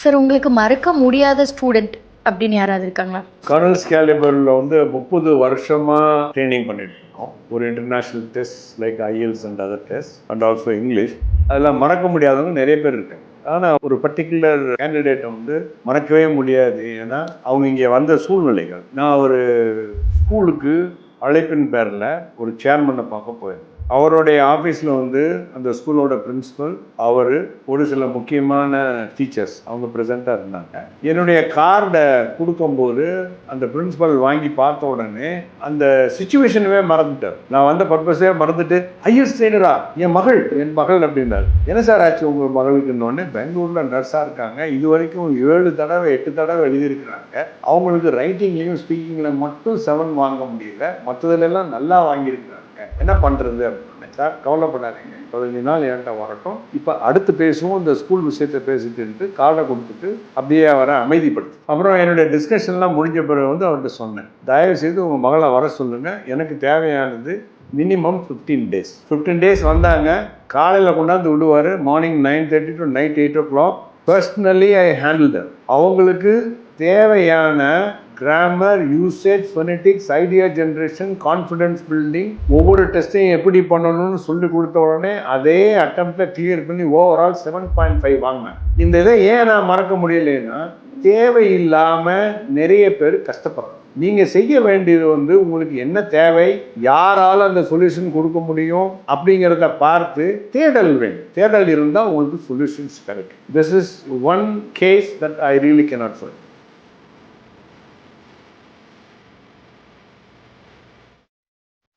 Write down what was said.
Sir உங்களுக்கு மறக்க முடியாத ஸ்டூடெண்ட் அப்படின்னு யாராவது இருக்காங்களா? கர்னல்ஸ் கேலிபரில் வந்து 30 வருஷமாக ட்ரைனிங் பண்ணிட்டு இருக்கோம். ஒரு international test like ஐஎல்ஸ் and other test and also English. அதெல்லாம் மறக்க முடியாதவங்க நிறைய பேர் இருக்காங்க. ஆனால் ஒரு பர்டிகுலர் கேண்டிடேட்டை வந்து மறக்கவே முடியாது. ஏன்னா அவங்க இங்கே வந்த சூழ்நிலைகள். நான் ஒரு ஸ்கூலுக்கு அழைப்பின் பேரில் ஒரு சேர்மனை பார்க்க போயிருந்தேன். அவருடைய ஆஃபீஸில் வந்து அந்த ஸ்கூலோட பிரின்சிபல், அவர், ஒரு சில முக்கியமான டீச்சர்ஸ் அவங்க ப்ரெசண்ட்டாக இருந்தாங்க. என்னுடைய கார்டை கொடுக்கும்போது அந்த பிரின்சிபல் வாங்கி பார்த்த உடனே அந்த சுச்சுவேஷனவே மறந்துட்டார். நான் வந்த பர்பஸே மறந்துட்டு, ஐஎஸ் ட்ரெயினரா என் மகள் அப்படின்னாரு. என்ன சார் ஆச்சு உங்கள் மகளுக்குன்னொடனே, பெங்களூரில் நர்ஸாக இருக்காங்க, இது வரைக்கும் 7 தடவை 8 தடவை எழுதியிருக்கிறாங்க. அவங்களுக்கு ரைட்டிங்லேயும் ஸ்பீக்கிங்கில் மட்டும் 7 வாங்க முடியல, மற்றதுலாம் நல்லா வாங்கியிருக்கிறாங்க, என்ன பண்ணுறது அப்படின்னு. சார் கவலைப்படாதீங்க, 15 நாள் என்கிட்ட வரட்டும், இப்போ அடுத்து பேசுவோம், இந்த ஸ்கூல் விஷயத்தை பேசிட்டு கார்டை கொடுத்துட்டு அப்படியே அவரை அமைதிப்படுத்து. அப்புறம் என்னுடைய டிஸ்கஷன்லாம் முடிஞ்ச பிறகு வந்து அவர்கிட்ட சொன்னேன், தயவுசெய்து உங்கள் மகளை வர சொல்லுங்கள், எனக்கு தேவையானது மினிமம் 15 days. 15 days வந்தாங்க. காலையில் கொண்டாந்து விடுவார். Morning 9:30 to night 8 o'clock. Personally I handle them. அவங்களுக்கு தேவையான grammar, usage, phonetics, idea generation, confidence building, ஒவ்வொரு டெஸ்ட்டையும் எப்படி பண்ணணும்னு சொல்லி கொடுத்த உடனே அதே அட்டெம்ப்டில் கிளியர் பண்ணி ஓவரால் 7.5 வாங்கினேன். இந்த இதை ஏன் நான் மறக்க முடியலைன்னா, தேவையில்லாமல் நிறைய பேர் கஷ்டப்படுறாங்க. நீங்கள் செய்ய வேண்டியது வந்து உங்களுக்கு என்ன தேவை, யாரால் அந்த சொல்யூஷன் கொடுக்க முடியும் அப்படிங்கிறத பார்த்து தேடல் வேண்டும். தேடல் இருந்தால் உங்களுக்கு சொல்யூஷன்ஸ் கிடைக்கும். This is one case that I really cannot சொல்யூ.